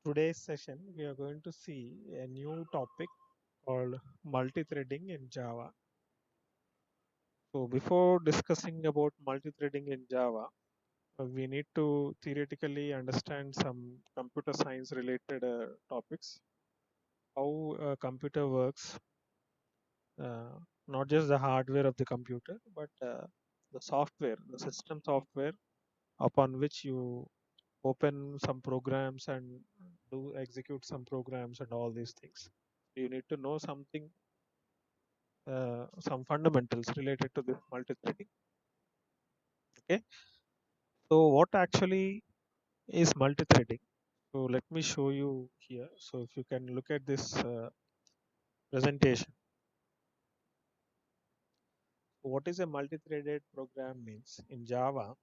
Today's session, we are going to see a new topic called multi-threading in Java. So before discussing about multi-threading in Java, we need to theoretically understand some computer science related topics, how a computer works, uh, not just the hardware of the computer, but the software, the system software upon which you open some programs and do execute some programs and all these things. You need to know something, some fundamentals related to this multi-threading. Okay, so what actually is multi-threading? So let me show you here. So if you can look at this presentation, what is a multi-threaded program means in Java?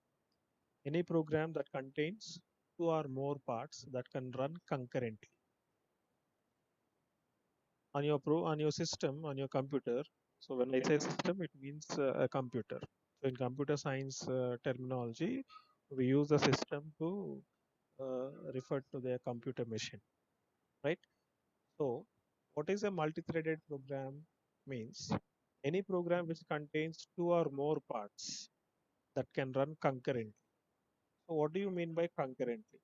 Any program that contains two or more parts that can run concurrently on your on your system, on your computer. So when I say system, it means a computer. So in computer science terminology, we use the system to refer to their computer machine, right? So what is a multi-threaded program means? Any program which contains two or more parts that can run concurrently. So what do you mean by concurrently?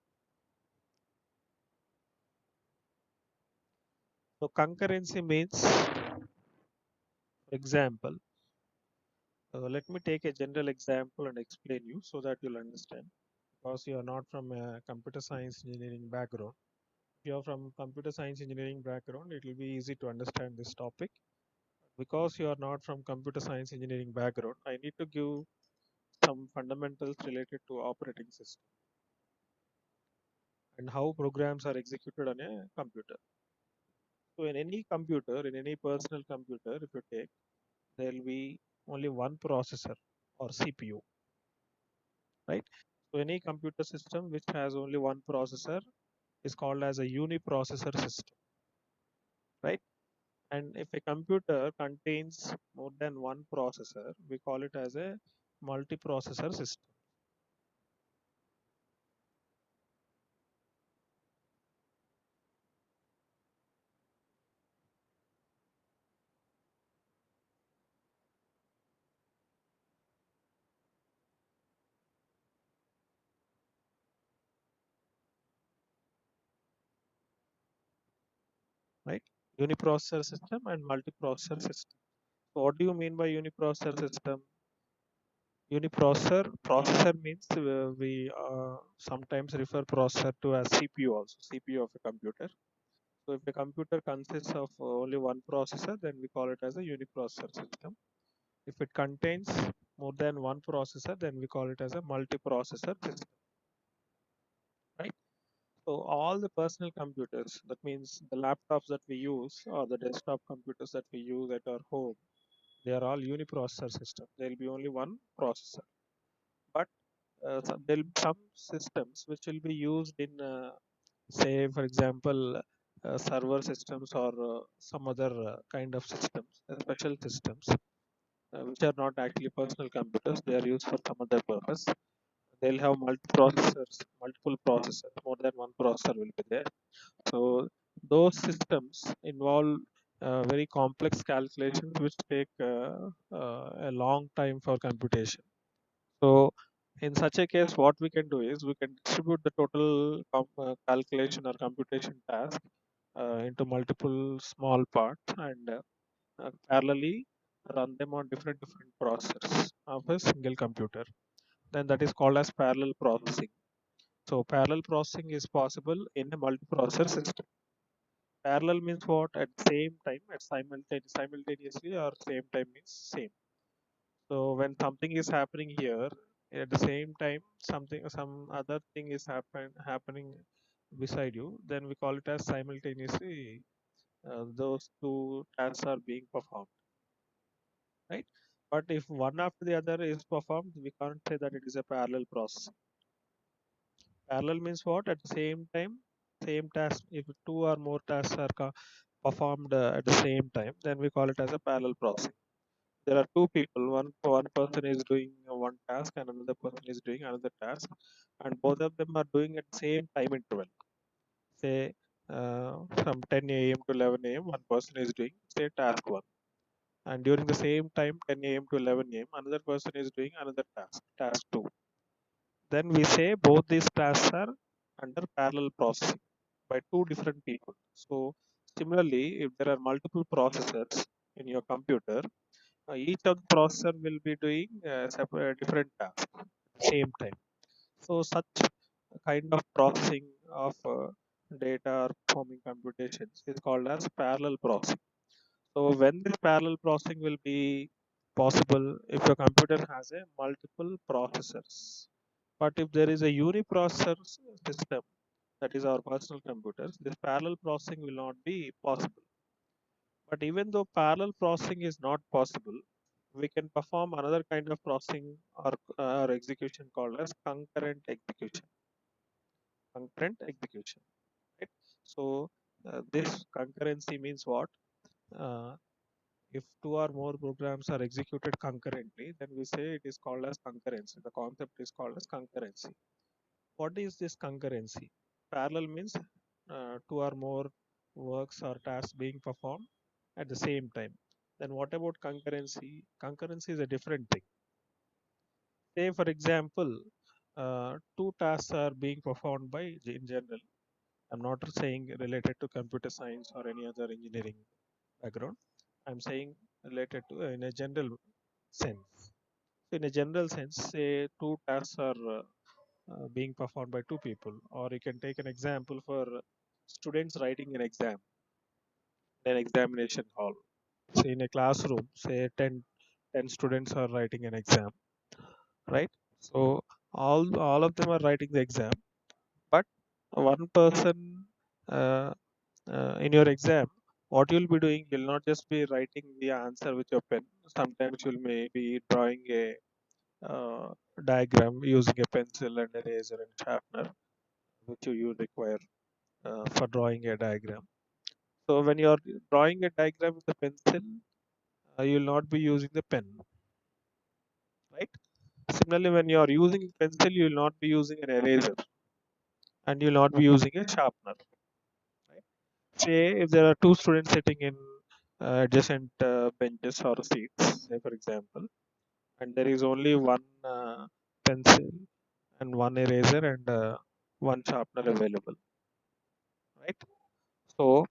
So concurrency means, for example, let me take a general example and explain you so that you'll understand. Because you are not from a computer science engineering background. If you are from computer science engineering background, it will be easy to understand this topic. Because you are not from computer science engineering background, I need to give some fundamentals related to operating system and how programs are executed on a computer. So in any computer, in any personal computer, if you take, there will be only one processor or CPU, right? So any computer system which has only one processor is called as a uniprocessor system, right? And if a computer contains more than one processor, we call it as a multiprocessor system, right? Uniprocessor system and multiprocessor system. So what do you mean by uniprocessor system? Processor means we sometimes refer processor to as CPU also, CPU of a computer. So if a computer consists of only one processor, then we call it as a uniprocessor system. If it contains more than one processor, then we call it as a multiprocessor system, right? So all the personal computers, that means the laptops that we use or the desktop computers that we use at our home, they are all uniprocessor system. There will be only one processor. But there will be some systems which will be used in, say, for example, server systems or some other kind of systems, special systems, which are not actually personal computers. They are used for some other purpose. They'll have multiple processors, more than one processor will be there. So those systems involve very complex calculations which take a long time for computation. So in such a case, what we can do is we can distribute the total calculation or computation task into multiple small parts and parallelly run them on different processors of a single computer. Then that is called as parallel processing. So parallel processing is possible in a multiprocessor system. Parallel means what? At same time, at simultaneously or same time means same. So when something is happening here, at the same time, some other thing is happening beside you, then we call it as simultaneously. Those two tasks are being performed, right? But if one after the other is performed, we can't say that it is a parallel process. Parallel means what? At the same time, same task. If two or more tasks are performed at the same time, then we call it as a parallel process. There are two people. One person is doing one task, and another person is doing another task, and both of them are doing at the same time interval. say from 10 a.m. to 11 a.m. one person is doing say task 1, and during the same time 10 a.m. to 11 a.m. another person is doing another task 2. Then we say both these tasks are under parallel processing by two different people. So similarly, if there are multiple processors in your computer, each of the processor will be doing separate different tasks at the same time. So such kind of processing of data or performing computations is called as parallel processing. So when this parallel processing will be possible if your computer has a multiple processors. But if there is a uniprocessor system, that is our personal computers, this parallel processing will not be possible. But even though parallel processing is not possible, we can perform another kind of processing or execution called as concurrent execution. Concurrent execution, right? So this concurrency means what? Uh, if two or more programs are executed concurrently, then we say it is called as concurrency. The concept is called as concurrency. What is this concurrency? Parallel means two or more works or tasks being performed at the same time. Then what about concurrency? Concurrency is a different thing. Say, for example, two tasks are being performed by in general. I'm not saying related to computer science or any other engineering background. I'm saying related to in a general sense. So in a general sense, say two tasks are being performed by two people, or you can take an example for students writing an exam in an examination hall. Say in a classroom, say 10 students are writing an exam, right? So all of them are writing the exam, but one person uh, in your exam, what you'll be doing, you'll not just be writing the answer with your pen. Sometimes you'll may be drawing a uh, diagram using a pencil and eraser and sharpener, which you require for drawing a diagram. So when you're drawing a diagram with a pencil, you'll not be using the pen, right? Similarly, when you're using pencil, you'll not be using an eraser and you'll not be using a sharpener. Right? Say if there are two students sitting in adjacent benches or seats, say for example, and there is only one pencil and one eraser and one sharpener available, right? So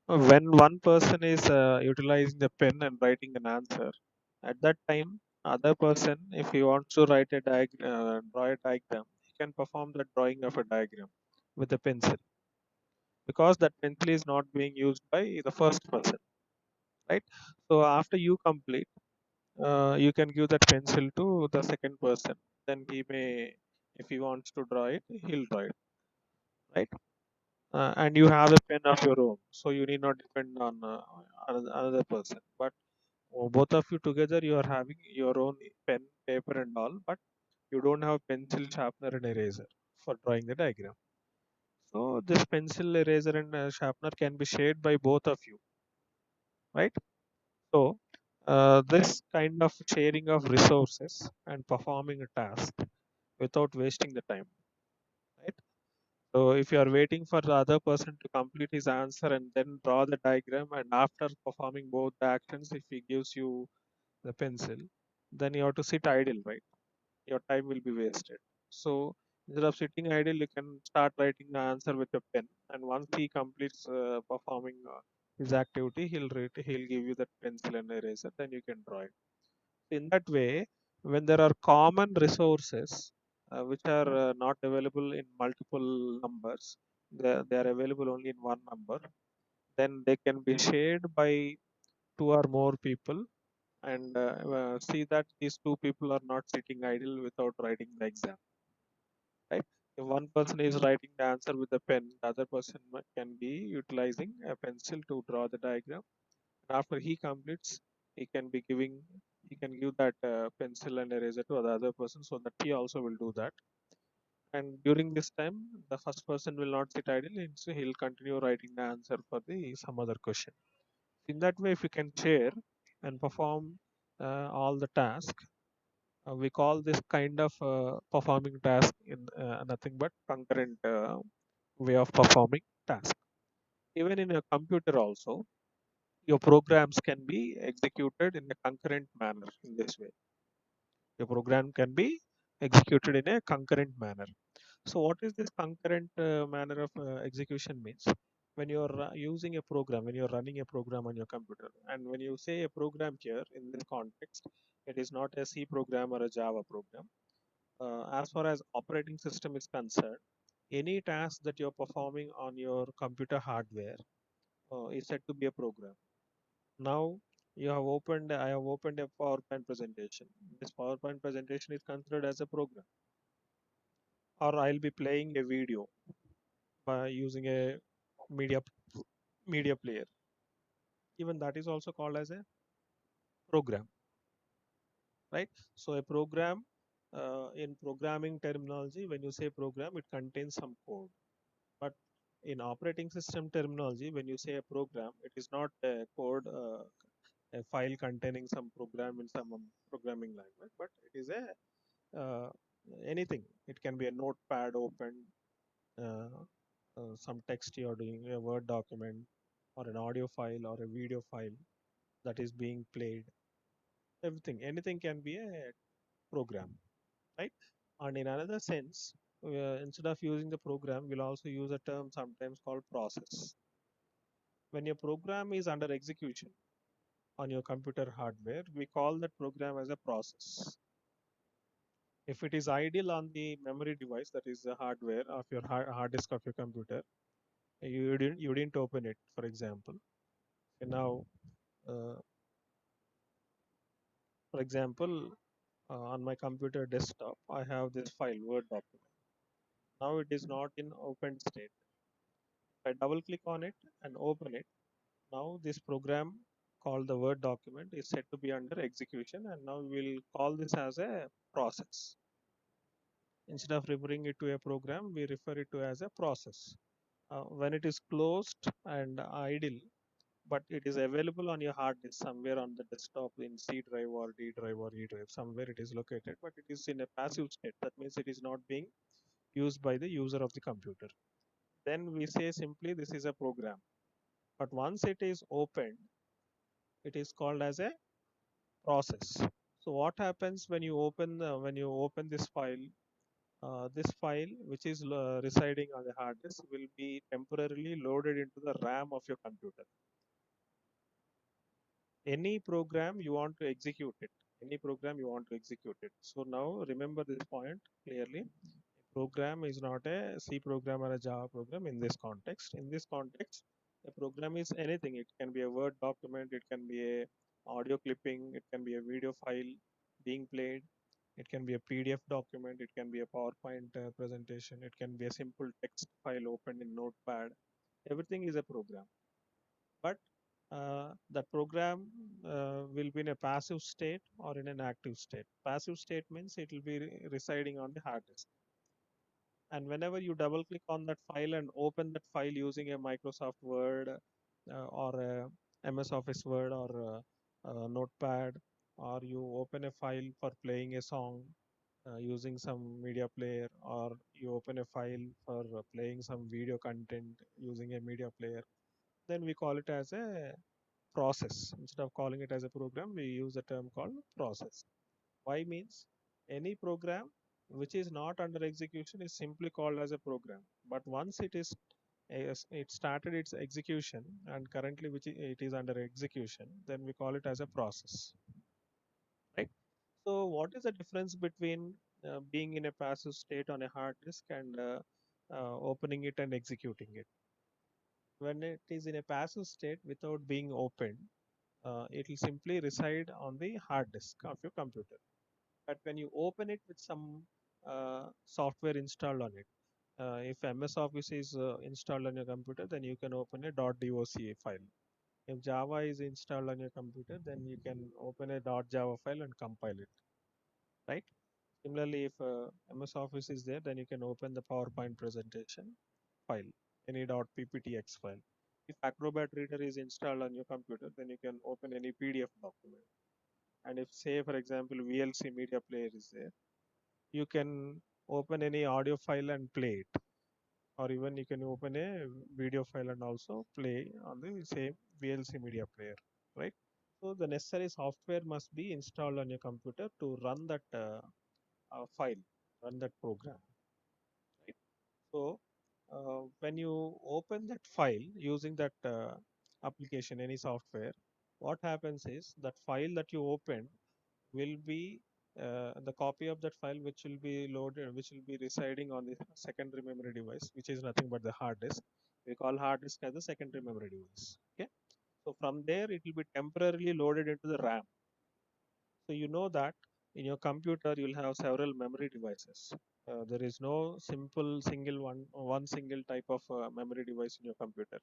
when one person is utilizing the pen and writing an answer, at that time, other person, if he wants to draw a diagram, he can perform the drawing of a diagram with a pencil because that pencil is not being used by the first person, right? So after you complete, you can give that pencil to the second person. Then he may, if he wants to draw it, he'll draw it, right? And you have a pen of your own, so you need not depend on another person. But both of you together, you are having your own pen, paper, and all, but you don't have pencil, sharpener, and eraser for drawing the diagram. So this pencil, eraser, and sharpener can be shared by both of you, right? So this kind of sharing of resources and performing a task without wasting the time, right? So if you are waiting for the other person to complete his answer and then draw the diagram, and after performing both the actions, if he gives you the pencil, then you have to sit idle, right? Your time will be wasted. So instead of sitting idle, you can start writing the answer with a pen. And once he completes performing his activity, he'll give you that pencil and eraser. Then you can draw it. In that way, when there are common resources which are not available in multiple numbers, they are available only in one number. Then they can be shared by two or more people and see that these two people are not sitting idle without writing the exam, right? If one person is writing the answer with a pen, the other person can be utilizing a pencil to draw the diagram. And after he completes, he can be giving he can give that pencil and eraser to the other person so that he also will do that. And during this time, the first person will not sit idle, and so he'll continue writing the answer for the some other question. In that way, if you can share and perform all the tasks, we call this kind of performing task in nothing but concurrent way of performing task. Even in a computer also, your programs can be executed in a concurrent manner in this way. Your program can be executed in a concurrent manner. So what is this concurrent manner of execution means? When you're using a program, when you're running a program on your computer, and when you say a program here in this context, it is not a C program or a Java program. As far as operating system is concerned, any task that you're performing on your computer hardware is said to be a program. Now I have opened a PowerPoint presentation. This PowerPoint presentation is considered as a program. Or I'll be playing a video by using a media media player. Even that is also called as a program, right? So a program, in programming terminology, when you say program, it contains some code. But in operating system terminology, when you say a program, it is not a code, a file containing some program in some programming language, but it is a anything. It can be a notepad open, uh, some text you're doing, a Word document, or an audio file, or a video file that is being played. Everything, anything can be a program, right? And in another sense, instead of using the program, we'll also use a term sometimes called process. When your program is under execution on your computer hardware, we call that program as a process. If it is idle on the memory device, that is the hardware of your hard disk of your computer, you didn't open it, for example. And now, uh, for example, on my computer desktop, I have this file, Word document. Now it is not in open state. If I double click on it and open it, now this program called the Word document is set to be under execution, and now we'll call this as a process. Instead of referring it to a program, we refer it to as a process. When it is closed and idle, but it is available on your hard disk somewhere on the desktop in C drive or D drive or E drive, somewhere it is located, but it is in a passive state. That means it is not being used by the user of the computer. Then we say simply this is a program. But once it is opened, it is called as a process. So what happens when you open this file? This file, which is residing on the hard disk, will be temporarily loaded into the RAM of your computer. Any program you want to execute it, any program you want to execute it. So now remember this point clearly. A program is not a C program or a Java program in this context. In this context, a program is anything. It can be a Word document, it can be a audio clipping, it can be a video file being played, it can be a PDF document, it can be a PowerPoint presentation, it can be a simple text file opened in Notepad. Everything is a program. But that program will be in a passive state or in an active state. Passive state means it will be residing on the hard disk. And whenever you double click on that file and open that file using a Microsoft Word or a MS Office Word or Notepad, or you open a file for playing a song using some media player, or you open a file for playing some video content using a media player, then we call it as a process. Instead of calling it as a program, we use a term called process. Why means any program which is not under execution is simply called as a program. But once it started its execution, and currently it is under execution, then we call it as a process, right? So what is the difference between being in a passive state on a hard disk and opening it and executing it? When it is in a passive state without being opened, it will simply reside on the hard disk of your computer. But when you open it with some software installed on it, if MS Office is installed on your computer, then you can open a .doc file. If Java is installed on your computer, then you can open a .java file and compile it, right? Similarly, if MS Office is there, then you can open the PowerPoint presentation file, any .pptx file. If Acrobat Reader is installed on your computer, then you can open any PDF document. And if, say, for example, VLC media player is there, you can open any audio file and play it. or even you can open a video file and also play on the same VLC media player, right? So the necessary software must be installed on your computer to run that file, run that program, right? So when you open that file using that application, any software, what happens is that file that you open will be the copy of that file which will be loaded, which will be residing on the secondary memory device, which is nothing but the hard disk. We call hard disk as the secondary memory device. Okay, so from there it will be temporarily loaded into the RAM. So you know that in your computer you'll have several memory devices. There is no simple single one single type of memory device in your computer.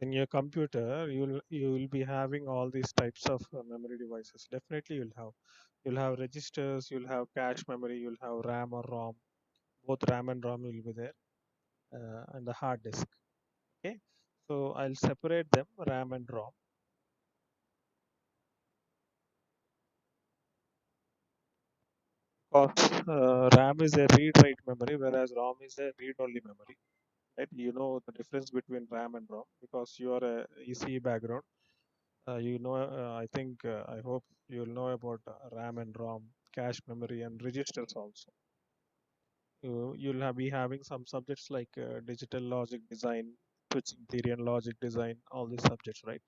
In your computer you will be having all these types of memory devices. Definitely you'll have registers, you'll have cache memory, you'll have RAM or ROM. Both RAM and ROM will be there, and the hard disk. Okay, so I'll separate them, RAM and ROM. Because RAM is a read write memory, whereas ROM is a read only memory, right? You know the difference between RAM and ROM because you are a ECE background. I think, I hope you'll know about RAM and ROM, cache memory, and registers also. You'll be having some subjects like digital logic design, switching theory, and logic design, all these subjects, right?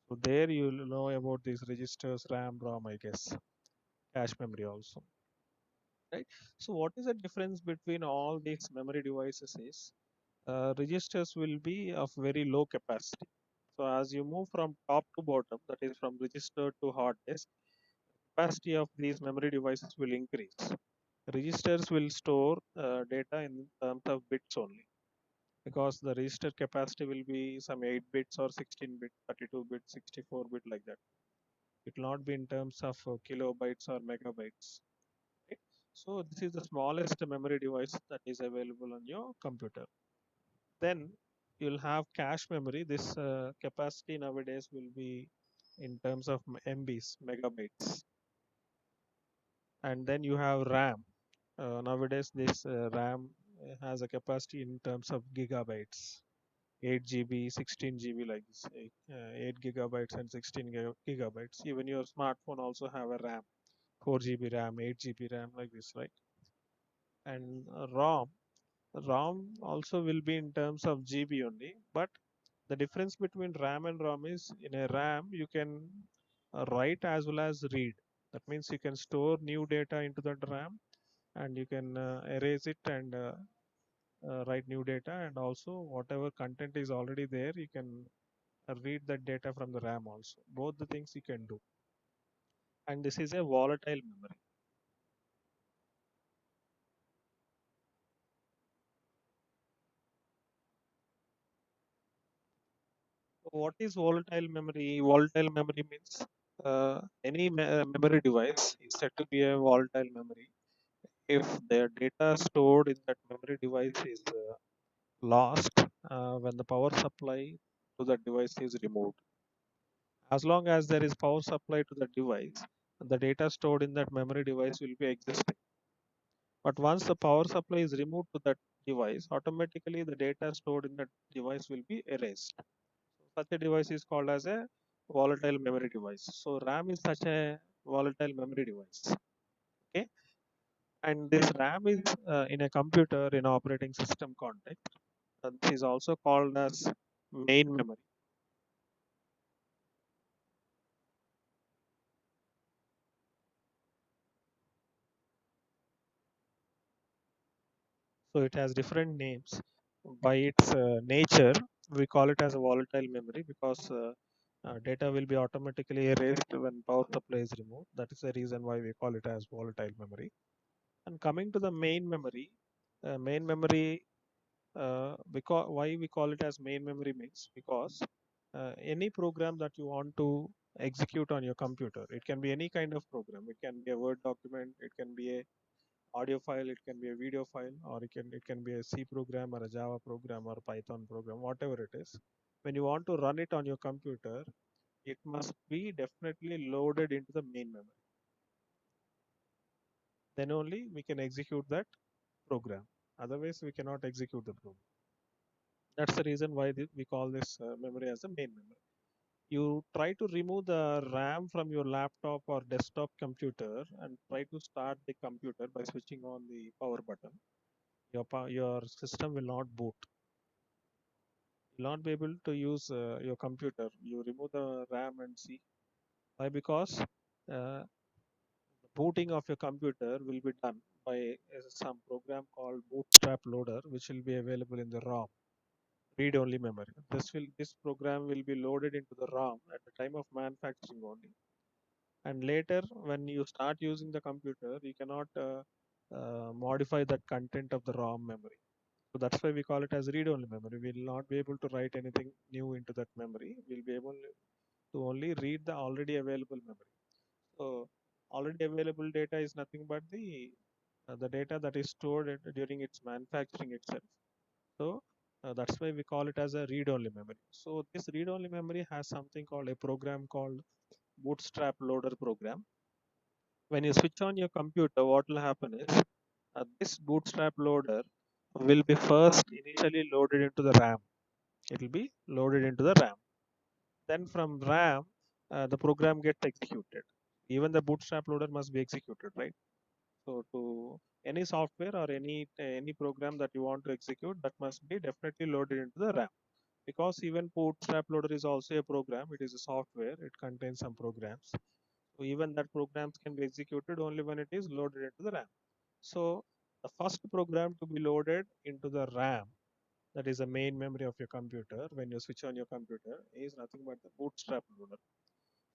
So there you'll know about these registers, RAM, ROM, I guess, cache memory also, right? So what is the difference between all these memory devices is registers will be of very low capacity. So as you move from top to bottom, that is from register to hard disk, capacity of these memory devices will increase. Registers will store data in terms of bits only because the register capacity will be some 8 bits or 16 bit, 32 bit, 64 bit, like that. It will not be in terms of kilobytes or megabytes. Right? So this is the smallest memory device that is available on your computer. Then you'll have cache memory. This capacity nowadays will be in terms of MBs, megabytes. And then you have RAM. Nowadays, this RAM has a capacity in terms of gigabytes, 8 GB, 16 GB, like this, 8 gigabytes and 16 gigabytes. Even your smartphone also have a RAM, 4 GB RAM, 8 GB RAM, like this, right? And ROM also will be in terms of GB only, but the difference between RAM and ROM is in a RAM you can write as well as read. That means you can store new data into that RAM and you can erase it and write new data, and also whatever content is already there you can read that data from the RAM also. Both the things you can do, and this is a volatile memory. What is volatile memory? Volatile memory means any memory device is said to be a volatile memory if the data stored in that memory device is lost when the power supply to that device is removed. As long as there is power supply to the device, the data stored in that memory device will be existing. But once the power supply is removed to that device, automatically the data stored in that device will be erased. Such a device is called as a volatile memory device. So RAM is such a volatile memory device. Okay, and this RAM is in a computer in operating system context. This is also called as main memory. So it has different names. By its nature, we call it as a volatile memory because data will be automatically erased when power supply is removed. That is the reason why we call it as volatile memory. And coming to the main memory, because why we call it as main memory means because any program that you want to execute on your computer, it can be any kind of program. It can be a Word document, it can be a audio file, it can be a video file, or it can be a C program or a Java program or Python program, whatever it is. When you want to run it on your computer, it must be definitely loaded into the main memory. Then only we can execute that program. Otherwise, we cannot execute the program. That's the reason why we call this memory as a main memory. You try to remove the RAM from your laptop or desktop computer and try to start the computer by switching on the power button. Your system will not boot. You'll not be able to use your computer. You remove the RAM and see why, because the booting of your computer will be done by some program called Bootstrap Loader, which will be available in the ROM, read-only memory. This program will be loaded into the ROM at the time of manufacturing only, and later when you start using the computer, you cannot modify that content of the ROM memory. So that's why we call it as read-only memory. We will not be able to write anything new into that memory. We'll be able to only read the already available memory. So already available data is nothing but the data that is stored during its manufacturing itself. So that's why we call it as a read-only memory. So this read-only memory has something called a program called Bootstrap Loader program. When you switch on your computer, what will happen is this Bootstrap Loader will be first initially loaded into the RAM. It will be loaded into the RAM. Then from RAM, the program gets executed. Even the Bootstrap Loader must be executed, right? So to any software or any program that you want to execute, that must be definitely loaded into the RAM. Because even Bootstrap Loader is also a program. It is a software. It contains some programs. So even that programs can be executed only when it is loaded into the RAM. So the first program to be loaded into the RAM, that is the main memory of your computer, when you switch on your computer, is nothing but the Bootstrap Loader.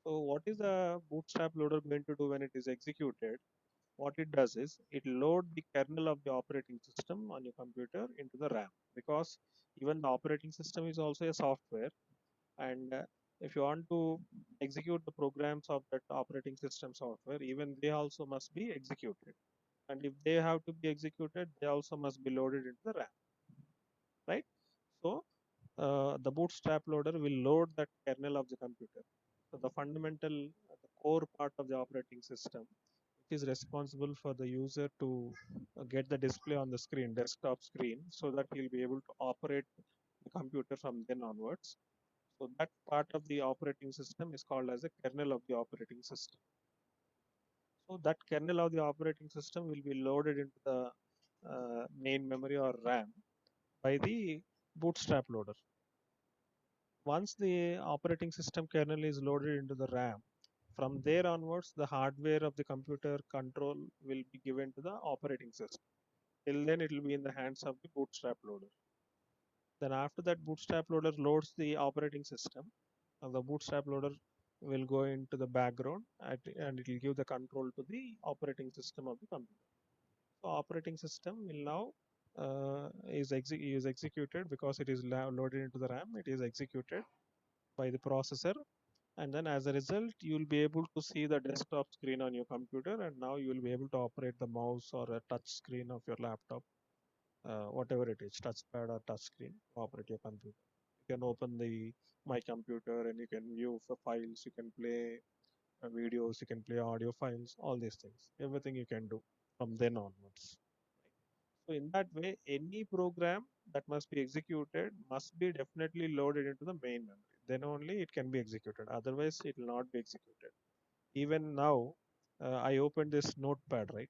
So what is the Bootstrap Loader going to do when it is executed? What it does is it load the kernel of the operating system on your computer into the RAM, because even the operating system is also a software, and if you want to execute the programs of that operating system software, even they also must be executed, and if they have to be executed, they also must be loaded into the RAM, right? So the Bootstrap loader will load that kernel of the computer. So the fundamental, the core part of the operating system, which is responsible for the user to get the display on the screen, desktop screen, so that he'll be able to operate the computer from then onwards. So that part of the operating system is called as a kernel of the operating system. So that kernel of the operating system will be loaded into the main memory or RAM by the Bootstrap loader. Once the operating system kernel is loaded into the RAM, from there onwards, the hardware of the computer control will be given to the operating system. Till then, it will be in the hands of the Bootstrap loader. Then after that, Bootstrap loader loads the operating system. The Bootstrap loader will go into the background and it will give the control to the operating system of the computer. So operating system will now is executed because it is loaded into the RAM. It is executed by the processor, and then as a result you will be able to see the desktop screen on your computer, and now you will be able to operate the mouse or a touch screen of your laptop, whatever it is, touchpad or touch screen, to operate your computer. You can open the my computer and you can view the files, you can play videos, you can play audio files, all these things, everything you can do from then onwards. So in that way, any program that must be executed must be definitely loaded into the main memory. Then only it can be executed. Otherwise, it will not be executed. Even now, I opened this notepad, right?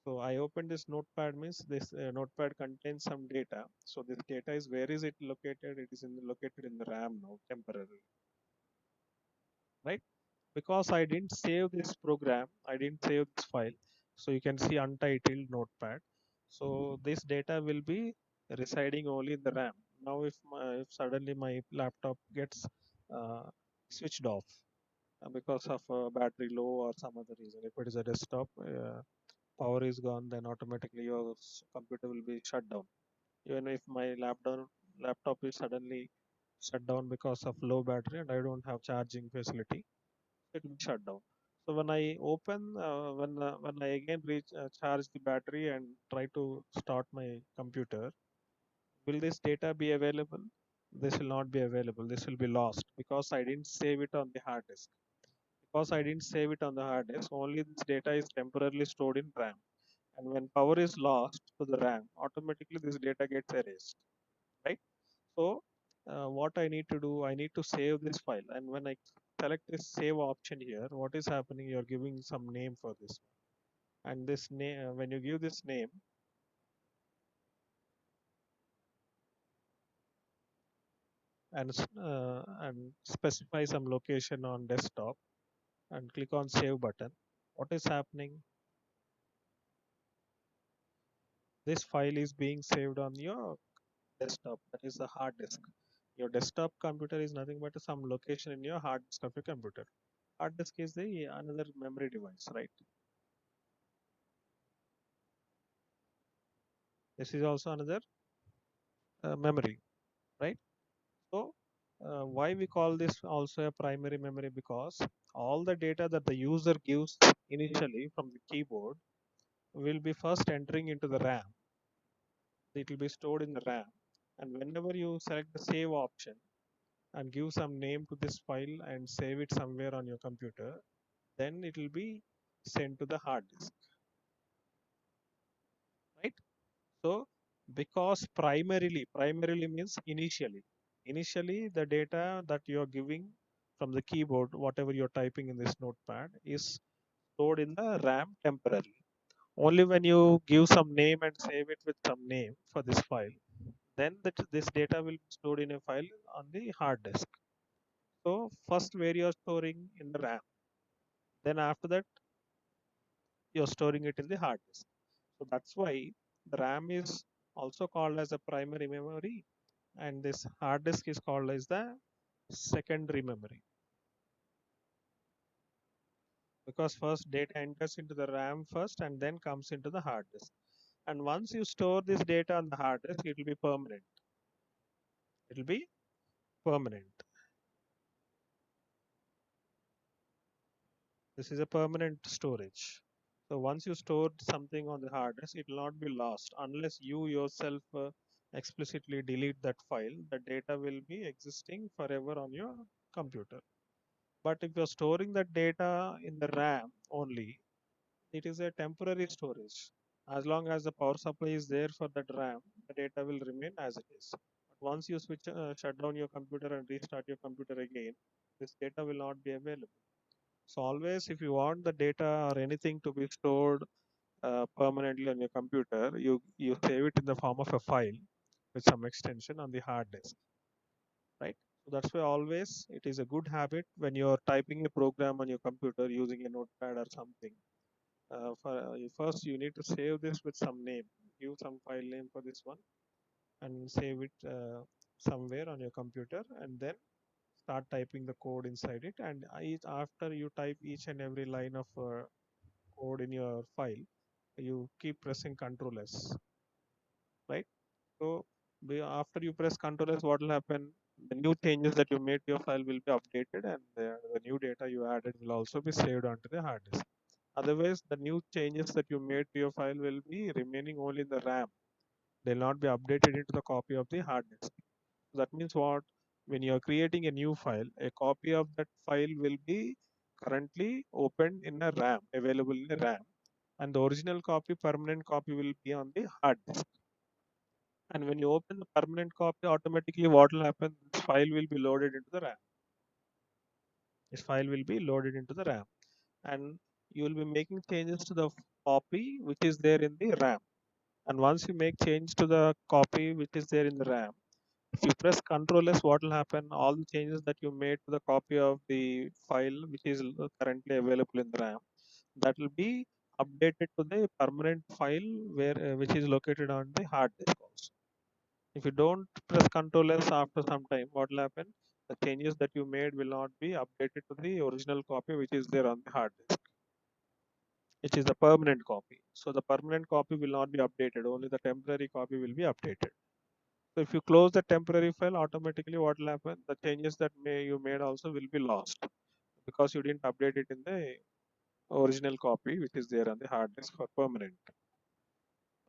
So I opened this notepad means this notepad contains some data. So this data is, where is it located? It is located in the RAM now temporarily, right? Because I didn't save this program, I didn't save this file. So you can see untitled notepad. So this data will be residing only in the RAM. Now if suddenly my laptop gets uh, switched off because of battery low or some other reason, if it is a desktop, power is gone, then automatically your computer will be shut down. Even if my laptop is suddenly shut down because of low battery and I don't have charging facility, it will shut down. So when I open, when I again reach charge the battery and try to start my computer, will this data be available? This will not be available. This will be lost because I didn't save it on the hard disk. Because I didn't save it on the hard disk, only this data is temporarily stored in RAM. And when power is lost to the RAM, automatically this data gets erased, right? So what I need to do, I need to save this file. And when I select this save option here, what is happening? You're giving some name for this. And this name, when you give this name and specify some location on desktop and click on save button, what is happening? This file is being saved on your desktop, that is the hard disk. Your desktop computer is nothing but some location in your hard disk of your computer. Hard disk is the another memory device, right? This is also another memory, right? So why we call this also a primary memory? Because all the data that the user gives initially from the keyboard will be first entering into the RAM. It will be stored in the RAM, and whenever you select the save option and give some name to this file and save it somewhere on your computer, then it will be sent to the hard disk, right? So because primarily means initially the data that you are giving from the keyboard, whatever you're typing in this notepad, is stored in the RAM temporarily. Only when you give some name and save it with some name for this file, then this data will be stored in a file on the hard disk. So first where you're storing in the RAM, then after that you're storing it in the hard disk. So that's why the RAM is also called as a primary memory, and this hard disk is called as the secondary memory, because first data enters into the RAM first and then comes into the hard disk. And once you store this data on the hard disk, it will be permanent. It will be permanent. This is a permanent storage. So once you stored something on the hard disk, it will not be lost unless you yourself explicitly delete that file. The data will be existing forever on your computer. But if you're storing that data in the RAM only, it is a temporary storage. As long as the power supply is there for that RAM, the data will remain as it is. But once you shut down your computer and restart your computer again, this data will not be available. So always, if you want the data or anything to be stored permanently on your computer, you save it in the form of a file with some extension on the hard disk, right? So that's why always it is a good habit when you're typing a program on your computer using a notepad or something. First, you need to save this with some name. Give some file name for this one and save it somewhere on your computer, and then start typing the code inside it. And after you type each and every line of code in your file, you keep pressing Ctrl S, right? So after you press Ctrl S, what will happen? The new changes that you made to your file will be updated, and the new data you added will also be saved onto the hard disk. Otherwise, the new changes that you made to your file will be remaining only in the RAM. They'll not be updated into the copy of the hard disk. That means what? When you are creating a new file, a copy of that file will be currently opened in a RAM, available in a RAM, and the original copy, permanent copy, will be on the hard disk. And when you open the permanent copy, automatically what will happen? This file will be loaded into the RAM. This file will be loaded into the RAM, and you will be making changes to the copy which is there in the RAM. And once you make change to the copy which is there in the RAM, if you press Ctrl S, what will happen? All the changes that you made to the copy of the file which is currently available in the RAM, that will be updated to the permanent file where which is located on the hard disk also. If you don't press Control S after some time, what will happen? The changes that you made will not be updated to the original copy which is there on the hard disk, which is the permanent copy. So the permanent copy will not be updated, only the temporary copy will be updated. So if you close the temporary file, automatically what will happen? The changes that you made also will be lost because you didn't update it in the original copy which is there on the hard disk for permanent.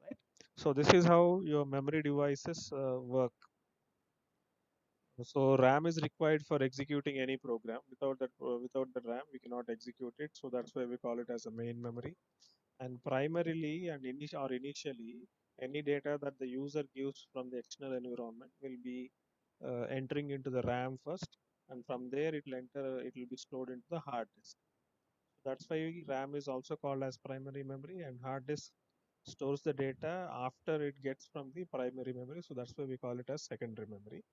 Right? So this is how your memory devices work. So RAM is required for executing any program. Without the RAM, we cannot execute it. So that's why we call it as a main memory. And primarily and initially, any data that the user gives from the external environment will be entering into the RAM first, and from there it will enter. It will be stored into the hard disk. That's why RAM is also called as primary memory, and hard disk stores the data after it gets from the primary memory. So that's why we call it as secondary memory.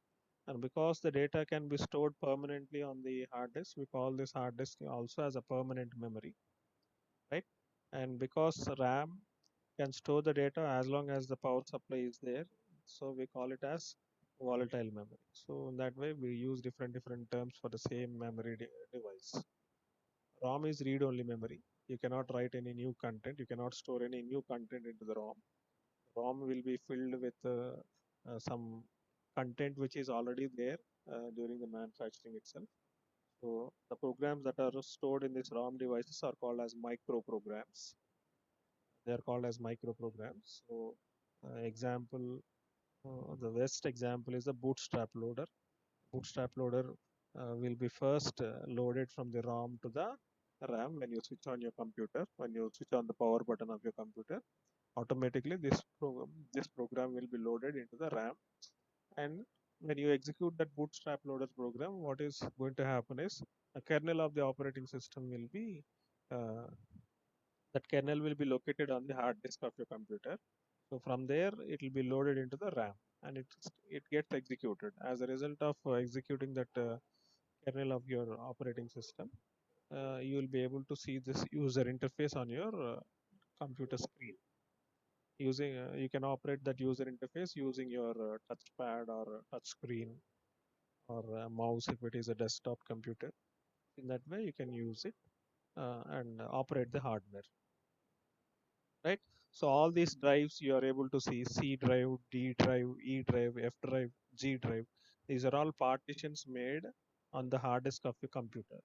And because the data can be stored permanently on the hard disk, we call this hard disk also as a permanent memory, right? And because RAM can store the data as long as the power supply is there, so we call it as volatile memory. So in that way, we use different terms for the same memory device. ROM is read-only memory. You cannot write any new content. You cannot store any new content into the ROM. ROM will be filled with some content which is already there during the manufacturing itself. So the programs that are stored in this ROM devices are called as micro programs. They are called as micro programs. So example, the best example is the Bootstrap loader. Bootstrap loader will be first loaded from the ROM to the RAM when you switch on your computer. When you switch on the power button of your computer, automatically this program will be loaded into the RAM. And when you execute that Bootstrap loader program, what is going to happen is a kernel of the operating system will be uh, that kernel will be located on the hard disk of your computer. So from there, it will be loaded into the RAM, and it gets executed. As a result of executing that kernel of your operating system, you will be able to see this user interface on your computer screen. Using you can operate that user interface using your touchpad or touch screen or mouse if it is a desktop computer. In that way, you can use it and operate the hardware, right? So all these drives you are able to see: C drive, D drive, E drive, F drive, G drive. These are all partitions made on the hard disk of your computer,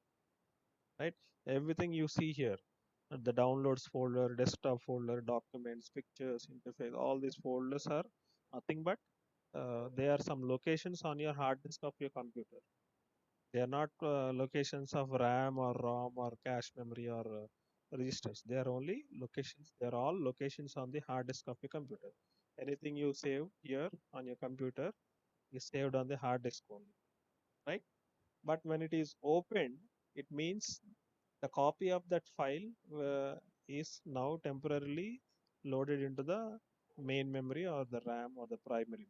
right? Everything you see here, the downloads folder, desktop folder, documents, pictures, interface, all these folders are nothing but they are some locations on your hard disk of your computer. They are not locations of RAM or ROM or cache memory or registers. They are only locations. They are all locations on the hard disk of your computer. Anything you save here on your computer is saved on the hard disk only, right? But when it is opened, it means the copy of that file is now temporarily loaded into the main memory or the RAM or the primary memory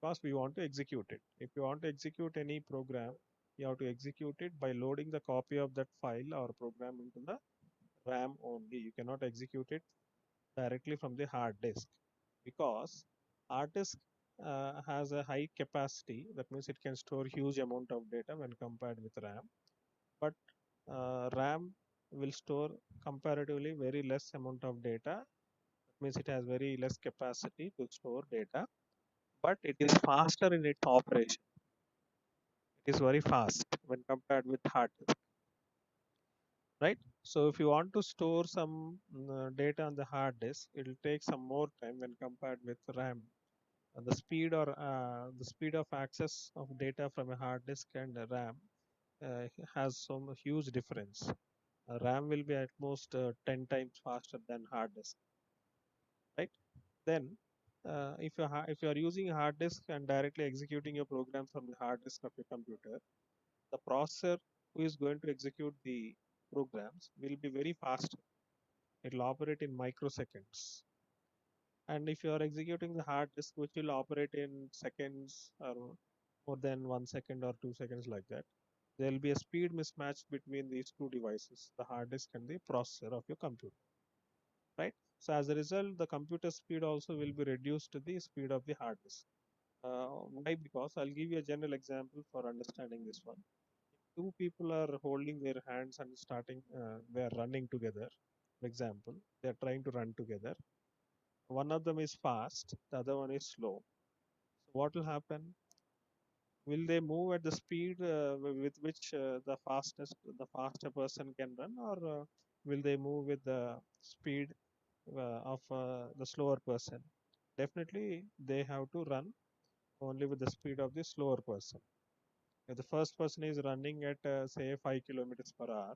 because we want to execute it. If you want to execute any program, you have to execute it by loading the copy of that file or program into the RAM only. You cannot execute it directly from the hard disk because hard disk has a high capacity. That means it can store huge amount of data when compared with RAM. But RAM will store comparatively very less amount of data. That means it has very less capacity to store data, but it is faster in its operation. It is very fast when compared with hard disk, right? So if you want to store some data on the hard disk, it will take some more time when compared with RAM. The speed of access of data from a hard disk and a RAM has some huge difference. RAM will be at most 10 times faster than hard disk, right? Then, if you are using a hard disk and directly executing your program from the hard disk of your computer, the processor who is going to execute the programs will be very fast. It will operate in microseconds. And if you are executing the hard disk, which will operate in seconds or more than 1 second or 2 seconds like that, there will be a speed mismatch between these two devices, the hard disk and the processor of your computer. right? So as a result, the computer speed also will be reduced to the speed of the hard disk. Why? Because I'll give you a general example for understanding this one. Two people are holding their hands and starting, they are running together. For example, they are trying to run together. One of them is fast, the other one is slow. So what will happen? Will they move at the speed with which the faster person can run, or will they move with the speed of the slower person? Definitely, they have to run only with the speed of the slower person. If the first person is running at say 5 kilometers per hour,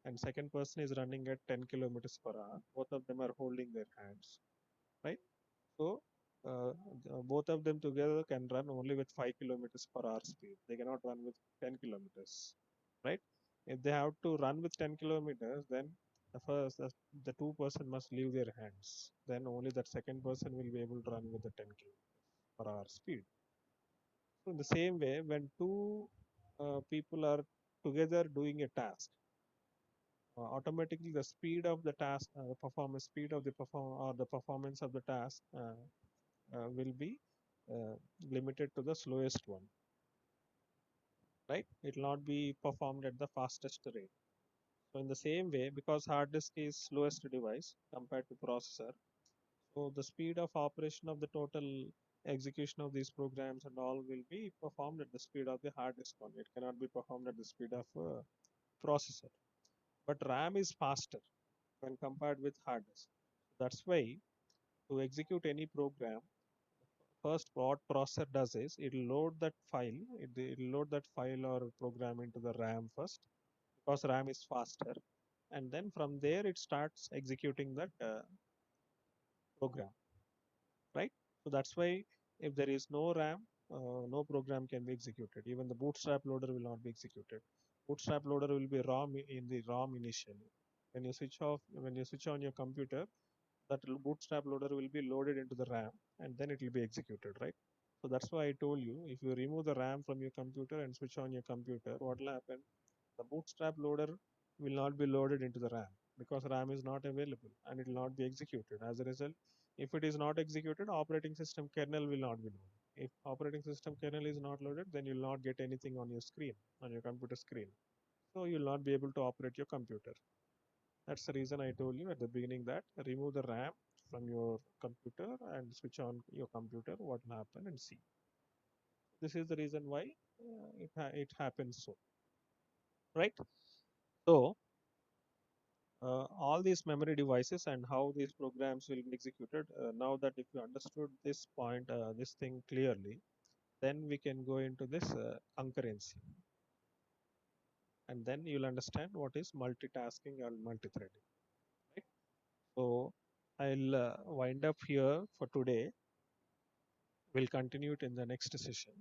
and second person is running at 10 kilometers per hour, both of them are holding their hands, right? So both of them together can run only with 5 kilometers per hour speed. They cannot run with 10 kilometers, right? If they have to run with 10 kilometers, then the two person must leave their hands. Then only that second person will be able to run with the 10 kilometers per hour speed. So in the same way, when two people are together doing a task, automatically the speed of the task, performance speed of the perform or the performance of the task will be uh, limited to the slowest one, right? It will not be performed at the fastest rate. So in the same way, because hard disk is slowest device compared to processor, so the speed of operation of the total execution of these programs and all will be performed at the speed of the hard disk one. It cannot be performed at the speed of processor. But RAM is faster when compared with hard disk. That's why to execute any program, first what processor does is it'll load that file or program into the RAM first, because RAM is faster, and then from there it starts executing that program, right? So that's why if there is no RAM, no program can be executed. Even the bootstrap loader will not be executed. Bootstrap loader will be ROM in the ROM initially. When you switch on your computer, that bootstrap loader will be loaded into the RAM, and then it will be executed, right? So that's why I told you, if you remove the RAM from your computer and switch on your computer, what will happen? The bootstrap loader will not be loaded into the RAM, because RAM is not available and it will not be executed. As a result, if it is not executed, operating system kernel will not be loaded. If operating system kernel is not loaded, then you will not get anything on your screen, on your computer screen. So you will not be able to operate your computer. That's the reason I told you at the beginning that remove the RAM from your computer and switch on your computer, what will happen, and see. This is the reason why it happens so, right? So all these memory devices and how these programs will be executed. Now that if you understood this point, this thing clearly, then we can go into this concurrency, and then you'll understand what is multitasking or multi-threading. Right? So I'll wind up here for today. We'll continue it in the next session.